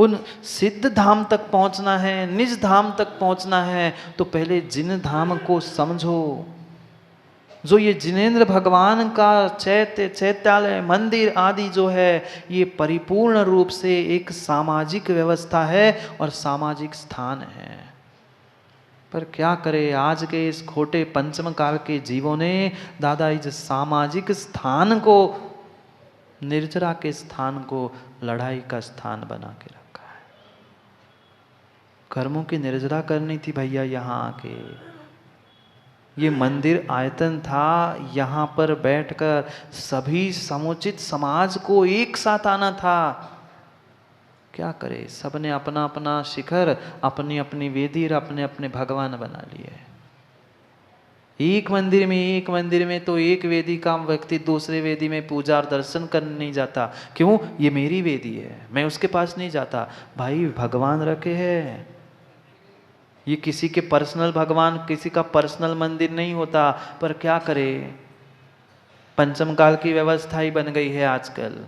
उन सिद्ध धाम तक पहुंचना है, निज धाम तक पहुंचना है, तो पहले जिन धाम को समझो। जो ये जिनेंद्र भगवान का चैत्यालय मंदिर आदि जो है, ये परिपूर्ण रूप से एक सामाजिक व्यवस्था है और सामाजिक स्थान है। पर क्या करे, आज के इस खोटे पंचम काल के जीवों ने दादा इस सामाजिक स्थान को, निर्जरा के स्थान को लड़ाई का स्थान बना के रखा है। कर्मों की निर्जरा करनी थी भैया यहाँ आके। ये मंदिर आयतन था, यहाँ पर बैठकर सभी समुचित समाज को एक साथ आना था। क्या करे, सबने अपना अपना शिखर, अपनी अपनी वेदी और अपने अपने भगवान बना लिए। एक मंदिर में तो एक वेदी का व्यक्ति दूसरे वेदी में पूजा और दर्शन करने नहीं जाता। क्यों? ये मेरी वेदी है, मैं उसके पास नहीं जाता। भाई भगवान रखे हैं, ये किसी के पर्सनल भगवान, किसी का पर्सनल मंदिर नहीं होता। पर क्या करे, पंचम काल की व्यवस्था ही बन गई है आजकल।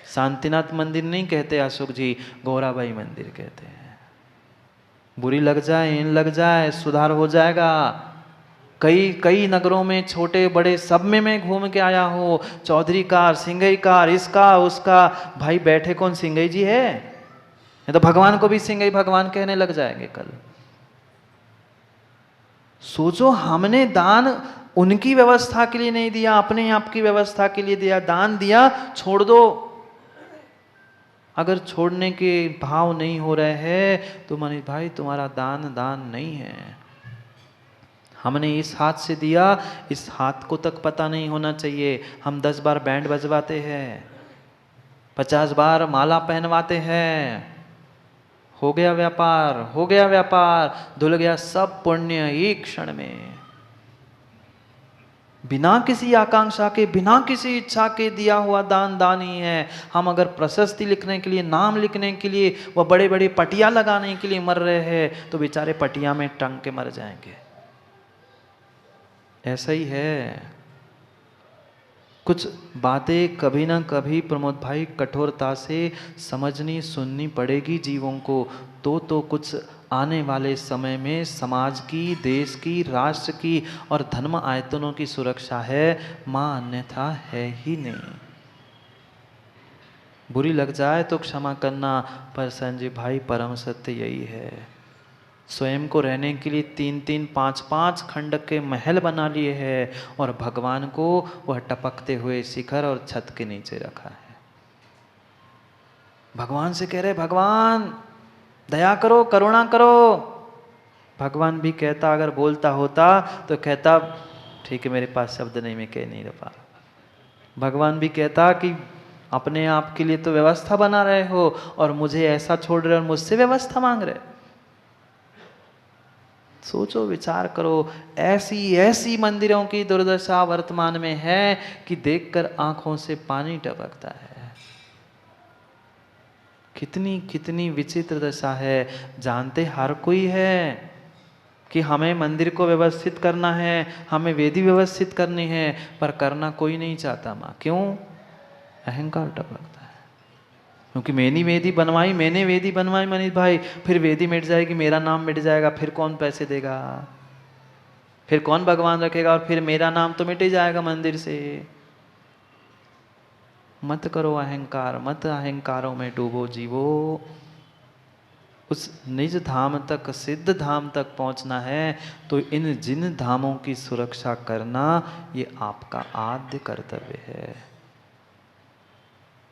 शांतिनाथ मंदिर नहीं कहते अशोक जी, गौराबाई मंदिर कहते हैं। बुरी लग जाए, इन लग जाए, सुधार हो जाएगा। कई नगरों में छोटे बड़े सब में मैं घूम के आया हूँ। चौधरी कार, सिंगई कार, इसका उसका। भाई बैठे कौन सिंगई जी है? ये तो भगवान को भी सिंगई भगवान कहने लग जाएंगे कल। सोचो, हमने दान उनकी व्यवस्था के लिए नहीं दिया, अपने आप की व्यवस्था के लिए दिया। दान दिया, छोड़ दो। अगर छोड़ने के भाव नहीं हो रहे हैं तो मनीष भाई तुम्हारा दान नहीं है। हमने इस हाथ से दिया, इस हाथ को तक पता नहीं होना चाहिए। हम 10 बार बैंड बजवाते हैं, 50 बार माला पहनवाते हैं, हो गया व्यापार, धुल गया सब पुण्य एक क्षण में। बिना किसी आकांक्षा के, बिना किसी इच्छा के दिया हुआ दान ही है। हम अगर प्रशस्ति लिखने के लिए, नाम लिखने के लिए, वह बड़े बड़े पटिया लगाने के लिए मर रहे हैं, तो बेचारे पटिया में टंग के मर जाएंगे। ऐसा ही है। कुछ बातें कभी ना कभी प्रमोद भाई कठोरता से समझनी सुननी पड़ेगी जीवों को। तो कुछ आने वाले समय में समाज की, देश की, राष्ट्र की और धर्म आयतनों की सुरक्षा है। मां अन्यथा है ही नहीं। बुरी लग जाए तो क्षमा करना, पर संजय भाई परम सत्य यही है। स्वयं को रहने के लिए 3-3, 5-5 खंड के महल बना लिए हैं और भगवान को वह टपकते हुए शिखर और छत के नीचे रखा है। भगवान से कह रहे, भगवान दया करो, करुणा करो। भगवान भी कहता, अगर बोलता होता तो कहता ठीक है मेरे पास शब्द नहीं, मैं कह नहीं पा। भगवान भी कहता कि अपने आप के लिए तो व्यवस्था बना रहे हो और मुझे ऐसा छोड़ रहे हो और मुझसे व्यवस्था मांग रहे। सोचो, विचार करो। ऐसी मंदिरों की दुर्दशा वर्तमान में है कि देखकर आंखों से पानी टपकता है। कितनी विचित्र दशा है। जानते हर कोई है कि हमें मंदिर को व्यवस्थित करना है, हमें वेदी व्यवस्थित करनी है, पर करना कोई नहीं चाहता। माँ क्यों? अहंकार टपकता है। क्योंकि मैंने वेदी बनवाई मनीष भाई, फिर वेदी मिट जाएगी, मेरा नाम मिट जाएगा, फिर कौन पैसे देगा, फिर कौन भगवान रखेगा, और फिर मेरा नाम तो मिट ही जाएगा मंदिर से। मत करो अहंकार, मत अहंकारों में डूबो जीवो। उस निज धाम तक, सिद्ध धाम तक पहुंचना है तो इन जिन धामों की सुरक्षा करना ये आपका आद्य कर्तव्य है।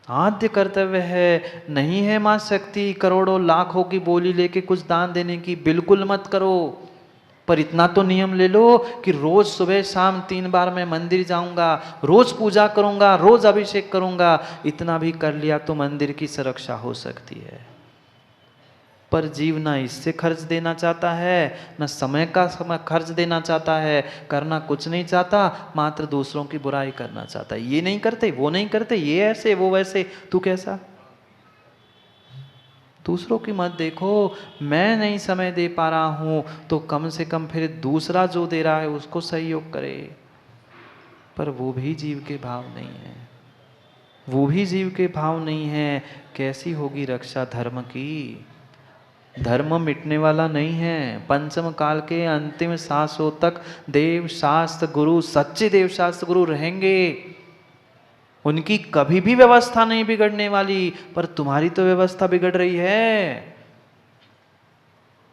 आद्य कर्तव्य है। नहीं है मां शक्ति करोड़ों लाखों की बोली लेके कुछ दान देने की, बिल्कुल मत करो। पर इतना तो नियम ले लो कि रोज सुबह शाम 3 बार मैं मंदिर जाऊंगा, रोज पूजा करूंगा, रोज अभिषेक करूंगा। इतना भी कर लिया तो मंदिर की सुरक्षा हो सकती है। पर जीव ना इससे खर्च देना चाहता है, न समय खर्च देना चाहता है, करना कुछ नहीं चाहता, मात्र दूसरों की बुराई करना चाहता है। ये नहीं करते, वो नहीं करते, ये ऐसे वो वैसे, तू कैसा? दूसरों की मत देखो। मैं नहीं समय दे पा रहा हूं तो कम से कम फिर दूसरा जो दे रहा है उसको सहयोग करे। पर वो भी जीव के भाव नहीं है। वो भी जीव के भाव नहीं है, कैसी होगी रक्षा धर्म की? धर्म मिटने वाला नहीं है। पंचम काल के अंतिम सांसों तक देव शास्त्र गुरु, सच्चे देव शास्त्र गुरु रहेंगे। उनकी कभी भी व्यवस्था नहीं बिगड़ने वाली, पर तुम्हारी तो व्यवस्था बिगड़ रही है।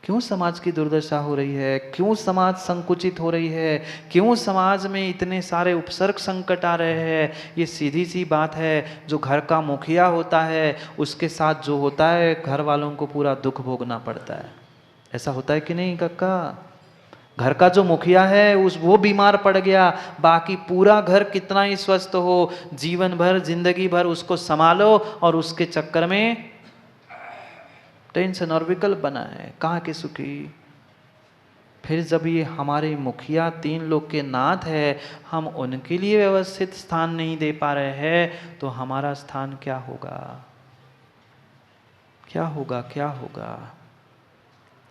क्यों समाज की दुर्दशा हो रही है? क्यों समाज संकुचित हो रही है? क्यों समाज में इतने सारे उपसर्ग संकट आ रहे हैं? ये सीधी सी बात है, जो घर का मुखिया होता है उसके साथ जो होता है, घर वालों को पूरा दुख भोगना पड़ता है। ऐसा होता है कि नहीं कक्का? घर का जो मुखिया है वो बीमार पड़ गया, बाकी पूरा घर कितना ही स्वस्थ हो, जीवन भर जिंदगी भर उसको संभालो और उसके चक्कर में टेंशन और विकल्प बना है। कहाँ के सुखी? फिर जब ये हमारे मुखिया तीन लोग के नाथ है, हम उनके लिए व्यवस्थित स्थान नहीं दे पा रहे हैं, तो हमारा स्थान क्या होगा? क्या होगा? क्या होगा?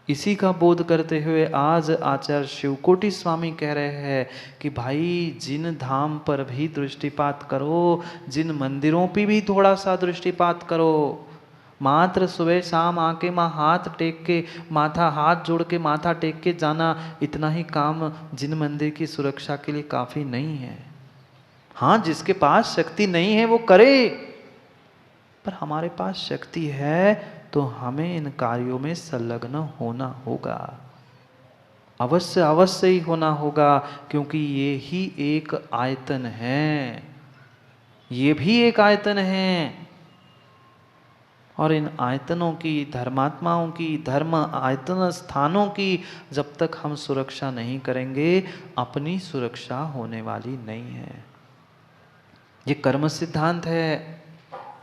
इसी का बोध करते हुए आज आचार्य शिवकोटि स्वामी कह रहे हैं कि भाई जिन धाम पर भी दृष्टिपात करो, जिन मंदिरों पे भी थोड़ा सा दृष्टिपात करो, मात्र सुबह शाम आके माँ हाथ टेक के, माथा हाथ जोड़ के माथा टेक के जाना, इतना ही काम जिन मंदिर की सुरक्षा के लिए काफी नहीं है। हाँ, जिसके पास शक्ति नहीं है वो करे, पर हमारे पास शक्ति है तो हमें इन कार्यों में संलग्न होना होगा। अवश्य अवश्य ही होना होगा, क्योंकि ये ही एक आयतन है, ये भी एक आयतन है। और इन आयतनों की, धर्मात्माओं की, धर्म आयतन स्थानों की जब तक हम सुरक्षा नहीं करेंगे, अपनी सुरक्षा होने वाली नहीं है। ये कर्म सिद्धांत है।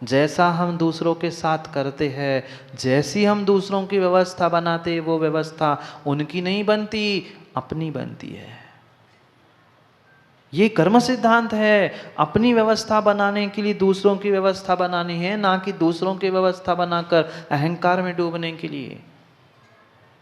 जैसा हम दूसरों के साथ करते हैं, जैसी हम दूसरों की व्यवस्था बनाते, वो व्यवस्था उनकी नहीं बनती, अपनी बनती है। ये कर्म सिद्धांत है। अपनी व्यवस्था बनाने के लिए दूसरों की व्यवस्था बनानी है, ना कि दूसरों की व्यवस्था बनाकर अहंकार में डूबने के लिए।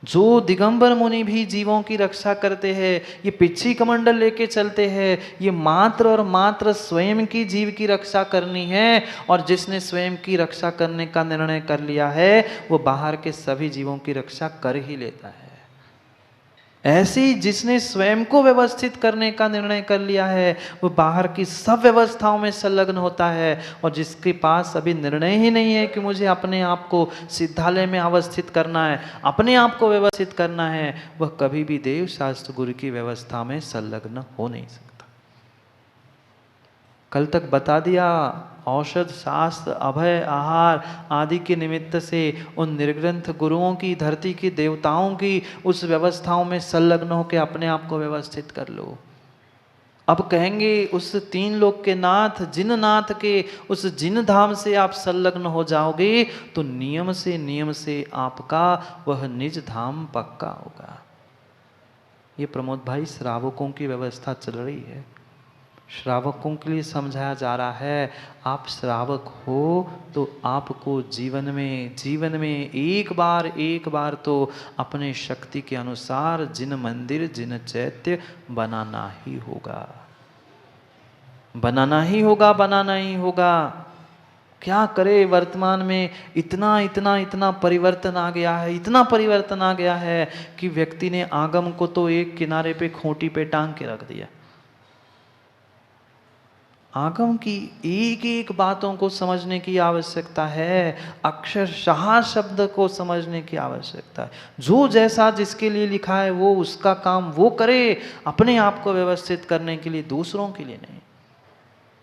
जो दिगंबर मुनि भी जीवों की रक्षा करते हैं, ये पिछी कमंडल लेके चलते हैं, ये मात्र और मात्र स्वयं की जीव की रक्षा करनी है। और जिसने स्वयं की रक्षा करने का निर्णय कर लिया है, वो बाहर के सभी जीवों की रक्षा कर ही लेता है। ऐसे ही जिसने स्वयं को व्यवस्थित करने का निर्णय कर लिया है, वो बाहर की सब व्यवस्थाओं में संलग्न होता है। और जिसके पास अभी निर्णय ही नहीं है कि मुझे अपने आप को सिद्धालय में अवस्थित करना है, अपने आप को व्यवस्थित करना है, वह कभी भी देव शास्त्र गुरु की व्यवस्था में संलग्न हो नहीं सकता। कल तक बता दिया, औषध शास्त्र अभय आहार आदि के निमित्त से उन निर्ग्रंथ गुरुओं की, धरती की देवताओं की उस व्यवस्थाओं में संलग्न होकर अपने आप को व्यवस्थित कर लो। अब कहेंगे उस तीन लोक के नाथ, जिन नाथ के उस जिन धाम से आप संलग्न हो जाओगे, तो नियम से आपका वह निज धाम पक्का होगा। ये प्रमोद भाई श्रावकों की व्यवस्था चल रही है। श्रावकों के लिए समझाया जा रहा है, आप श्रावक हो तो आपको जीवन में एक बार तो अपने शक्ति के अनुसार जिन मंदिर, जिन चैत्य बनाना ही होगा, बनाना ही होगा, बनाना ही होगा। क्या करे, वर्तमान में इतना परिवर्तन आ गया है, इतना परिवर्तन आ गया है कि व्यक्ति ने आगम को तो एक किनारे पे खूंटी पे टांग के रख दिया। आगम की एक एक बातों को समझने की आवश्यकता है, अक्षरशः शब्द को समझने की आवश्यकता है। जो जैसा जिसके लिए लिखा है वो उसका काम वो करे, अपने आप को व्यवस्थित करने के लिए, दूसरों के लिए नहीं।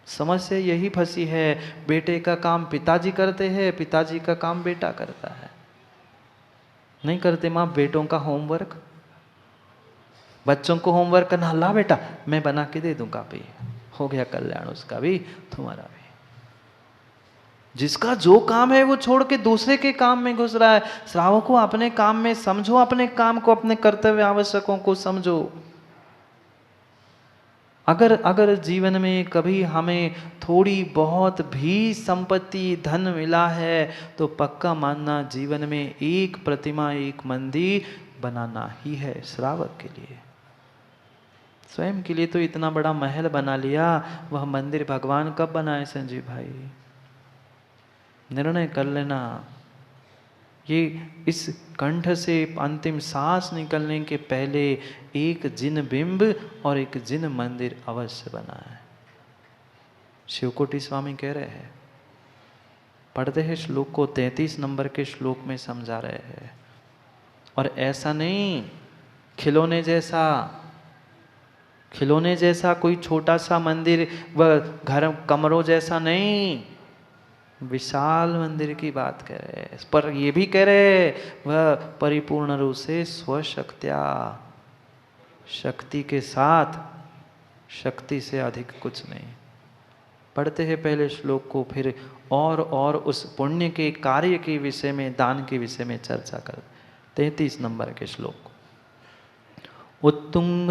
समस्या यही फंसी है, बेटे का काम पिताजी करते हैं, पिताजी का काम बेटा करता है। नहीं करते माँ बेटों का होमवर्क, बच्चों को होमवर्क करना, ला बेटा मैं बना के दे दूं कॉपी, हो गया कल्याण उसका भी तुम्हारा भी। जिसका जो काम है वो छोड़ के दूसरे के काम में घुस रहा है। श्रावकों को अपने काम में समझो, अपने काम को, अपने कर्तव्य आवश्यकों को समझो। अगर जीवन में कभी हमें थोड़ी बहुत भी संपत्ति, धन मिला है, तो पक्का मानना जीवन में एक प्रतिमा, एक मंदिर बनाना ही है श्रावक के लिए। स्वयं के लिए तो इतना बड़ा महल बना लिया, वह मंदिर भगवान कब बनाए संजीव भाई? निर्णय कर लेना। ये इस कंठ से अंतिम सांस निकलने के पहले एक जिन बिंब और एक जिन मंदिर अवश्य बना है। शिवकोटि स्वामी कह रहे हैं, पढ़ते हैं श्लोक को, 33 नंबर के श्लोक में समझा रहे हैं। और ऐसा नहीं खिलौने जैसा कोई छोटा सा मंदिर व घर कमरों जैसा नहीं, विशाल मंदिर की बात कह रहे हैं। पर ये भी कह रहे वह परिपूर्ण रूप से स्वशक्त्या, शक्ति के साथ, शक्ति से अधिक कुछ नहीं। पढ़ते हैं पहले श्लोक को, फिर और उस पुण्य के कार्य के विषय में, दान के विषय में चर्चा कर। 33 नंबर के श्लोक। उत्तुंग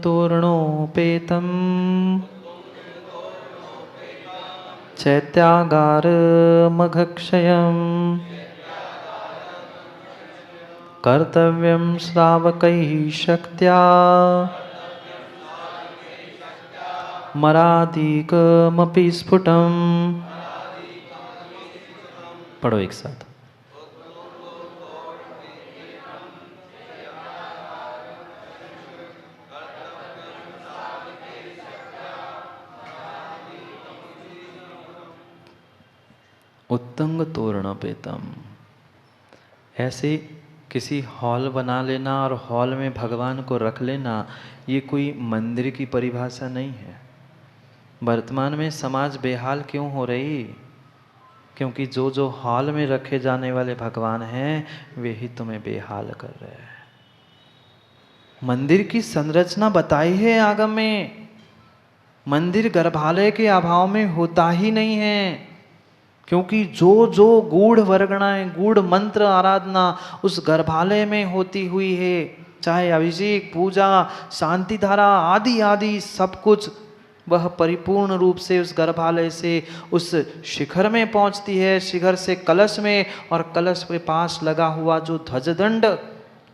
तोरणोपेतम चैत्यागार मघक्षयम् कर्तव्यं श्रावकैः शक्त्या मरादिकमपि स्फुटम्। पढ़ो एक साथ। उत्तंग तोरणोपेतम, ऐसे किसी हॉल बना लेना और हॉल में भगवान को रख लेना, ये कोई मंदिर की परिभाषा नहीं है। वर्तमान में समाज बेहाल क्यों हो रही? क्योंकि जो हॉल में रखे जाने वाले भगवान हैं वे ही तुम्हें बेहाल कर रहे हैं। मंदिर की संरचना बताई है आगम में, मंदिर गर्भालय के अभाव में होता ही नहीं है। क्योंकि जो गूढ़ वर्गणाएं, गूढ़ मंत्र आराधना उस गर्भालय में होती हुई है, चाहे अभिषेक, पूजा, शांति धारा आदि आदि सब कुछ, वह परिपूर्ण रूप से उस गर्भालय से उस शिखर में पहुंचती है। शिखर से कलश में, और कलश के पास लगा हुआ जो ध्वजदंड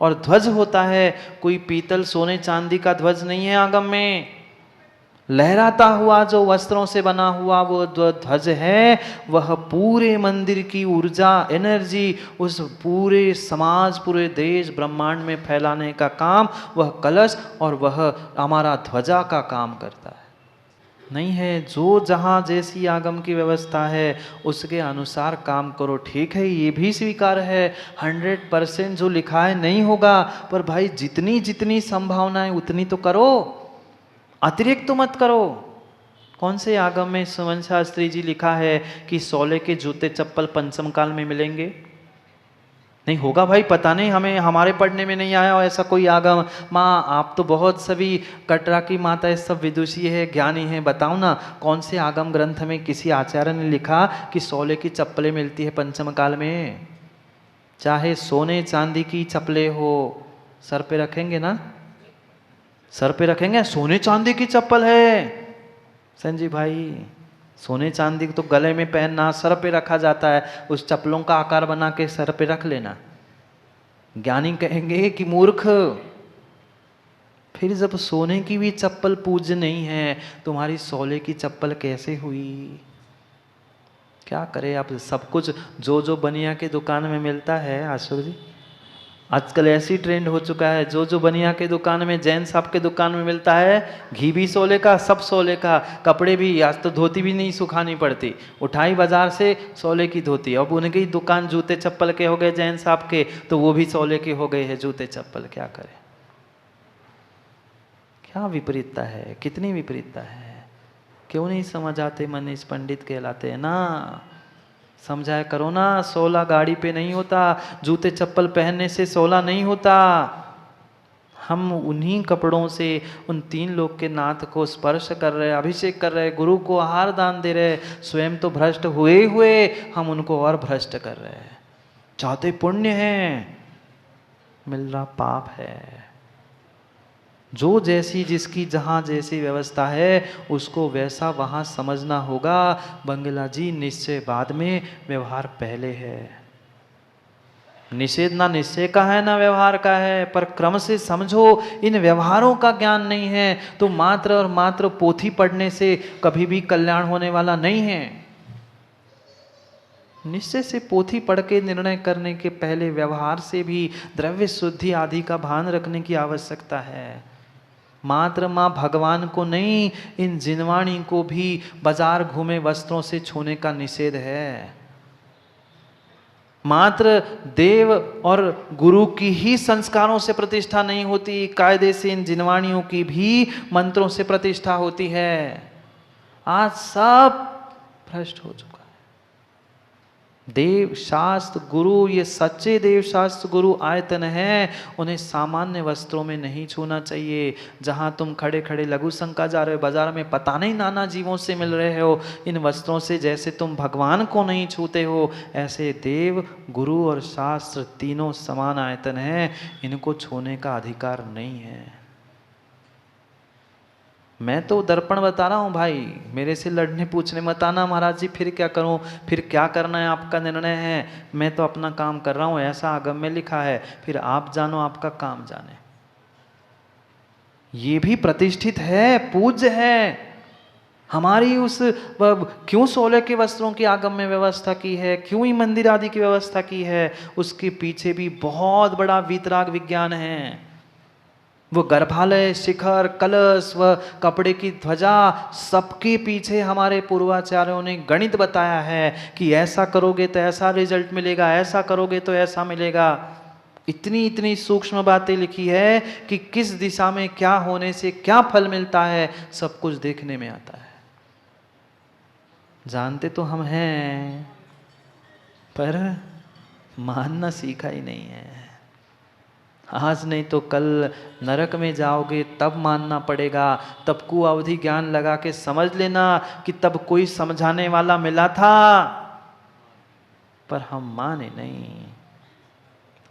और ध्वज होता है, कोई पीतल सोने चांदी का ध्वज नहीं है आगम में। लहराता हुआ जो वस्त्रों से बना हुआ वो ध्वज है, वह पूरे मंदिर की ऊर्जा, एनर्जी उस पूरे समाज, पूरे देश, ब्रह्मांड में फैलाने का काम वह कलश और वह हमारा ध्वजा का काम करता है। नहीं है, जो जहाँ जैसी आगम की व्यवस्था है उसके अनुसार काम करो। ठीक है, ये भी स्वीकार है, 100% जो लिखा है नहीं होगा, पर भाई जितनी जितनी संभावनाएं उतनी तो करो, अतिरिक्त तो मत करो। कौन से आगम में सुमन शास्त्री जी लिखा है कि सोले के जूते चप्पल पंचम काल में मिलेंगे? नहीं होगा भाई, पता नहीं, हमें हमारे पढ़ने में नहीं आया ऐसा कोई आगम। माँ आप तो बहुत सभी कटरा की माता सब विदुषी है, ज्ञानी है, बताओ ना कौन से आगम ग्रंथ में किसी आचार्य ने लिखा कि सोले की चप्पलें मिलती है पंचम काल में? चाहे सोने चांदी की चप्पलें हो, सर पे रखेंगे ना, सर पे रखेंगे, सोने चांदी की चप्पल है संजीव भाई, सोने चांदी तो गले में पहनना, सर पे रखा जाता है, उस चप्पलों का आकार बना के सर पे रख लेना। ज्ञानी कहेंगे कि मूर्ख, फिर जब सोने की भी चप्पल पूज्य नहीं है, तुम्हारी सोले की चप्पल कैसे हुई? क्या करे अब, सब कुछ जो बनिया के दुकान में मिलता है आशुर जी, आजकल ऐसी ट्रेंड हो चुका है, जो बनिया के दुकान में, जैन साहब के दुकान में मिलता है, घी भी सोले का, सब सोले का, कपड़े भी, आज तो धोती भी नहीं सुखानी पड़ती, उठाई बाजार से सोले की धोती। अब उनकी दुकान जूते चप्पल के हो गए जैन साहब के, तो वो भी सोले के हो गए हैं जूते चप्पल। क्या करें, क्या विपरीतता है, कितनी विपरीतता है। क्यों नहीं समझ आते, मनीष पंडित कहलाते हैं ना, समझाया करो ना। सोला गाड़ी पे नहीं होता, जूते चप्पल पहनने से सोला नहीं होता। हम उन्हीं कपड़ों से उन 3 लोग के नाथ को स्पर्श कर रहे, अभिषेक कर रहे, गुरु को आहार दान दे रहे, स्वयं तो भ्रष्ट हुए हुए हम उनको और भ्रष्ट कर रहे हैं। चाहते पुण्य है, मिल रहा पाप है। जो जैसी जिसकी जहाँ जैसी व्यवस्था है उसको वैसा वहाँ समझना होगा। बंगला जी, निश्चय बाद में, व्यवहार पहले है। निषेध ना निश्चय का है ना व्यवहार का है, पर क्रम से समझो। इन व्यवहारों का ज्ञान नहीं है तो मात्र और मात्र पोथी पढ़ने से कभी भी कल्याण होने वाला नहीं है। निश्चय से पोथी पढ़ के निर्णय करने के पहले व्यवहार से भी द्रव्य शुद्धि आदि का भान रखने की आवश्यकता है। मात्र माँ भगवान को नहीं, इन जिनवाणी को भी बाजार घूमे वस्त्रों से छूने का निषेध है। मात्र देव और गुरु की ही संस्कारों से प्रतिष्ठा नहीं होती, कायदे से इन जिनवाणियों की भी मंत्रों से प्रतिष्ठा होती है। आज सब भ्रष्ट हो चुका है। देव शास्त्र गुरु, ये सच्चे देव शास्त्र गुरु आयतन है, उन्हें सामान्य वस्त्रों में नहीं छूना चाहिए। जहां तुम खड़े खड़े लघु शंका जा रहे हो, बाजार में पता नहीं नाना जीवों से मिल रहे हो, इन वस्त्रों से जैसे तुम भगवान को नहीं छूते हो, ऐसे देव गुरु और शास्त्र तीनों समान आयतन है, इनको छूने का अधिकार नहीं है। मैं तो दर्पण बता रहा हूँ भाई, मेरे से लड़ने पूछने मत आना महाराज जी फिर क्या करूँ, फिर क्या करना है आपका निर्णय है। मैं तो अपना काम कर रहा हूँ, ऐसा आगम में लिखा है, फिर आप जानो आपका काम जाने। ये भी प्रतिष्ठित है, पूज्य है। हमारी उस क्यों 16 के वस्त्रों की आगम में व्यवस्था की है, क्यों ही मंदिर आदि की व्यवस्था की है, उसके पीछे भी बहुत बड़ा वीतराग विज्ञान है। वो गर्भालय, शिखर, कलश व कपड़े की ध्वजा, सबके पीछे हमारे पूर्वाचार्यों ने गणित बताया है कि ऐसा करोगे तो ऐसा रिजल्ट मिलेगा, ऐसा करोगे तो ऐसा मिलेगा। इतनी इतनी सूक्ष्म बातें लिखी है कि किस दिशा में क्या होने से क्या फल मिलता है, सब कुछ देखने में आता है। जानते तो हम हैं, पर मानना सीखा ही नहीं है। आज नहीं तो कल नरक में जाओगे तब मानना पड़ेगा। तब को अवधि ज्ञान लगा के समझ लेना कि तब कोई समझाने वाला मिला था, पर हम माने नहीं।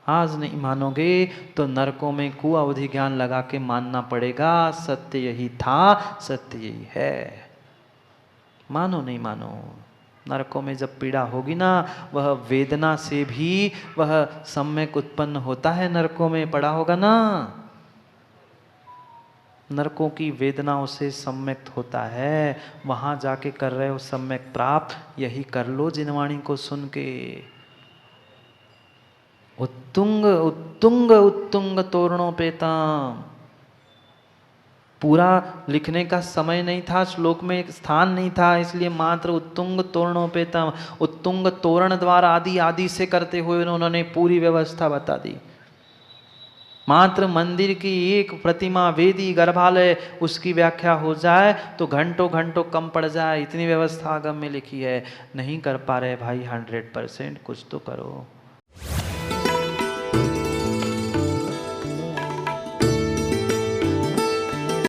आज नहीं मानोगे तो नरकों में को अवधि ज्ञान लगा के मानना पड़ेगा। सत्य यही था, सत्य यही है। मानो नहीं मानो, नरकों में जब पीड़ा होगी ना, वह वेदना से भी वह सम्यक उत्पन्न होता है। नरकों में पड़ा होगा ना, नरकों की वेदनाओं से सम्यक होता है। वहां जाके कर रहे हो सम्यक प्राप्त, यही कर लो जिनवाणी को सुन के। उत्तुंग उत्तुंग उत्तुंग तोरणों पेताम। पूरा लिखने का समय नहीं था, श्लोक में एक स्थान नहीं था, इसलिए मात्र उत्तुंग तोरणोपेतम, उत्तुंग तोरण द्वार आदि आदि से करते हुए उन्होंने पूरी व्यवस्था बता दी। मात्र मंदिर की एक प्रतिमा, वेदी, गर्भालय, उसकी व्याख्या हो जाए तो घंटों घंटों कम पड़ जाए, इतनी व्यवस्था आगम में लिखी है। नहीं कर पा रहे भाई 100%, कुछ तो करो।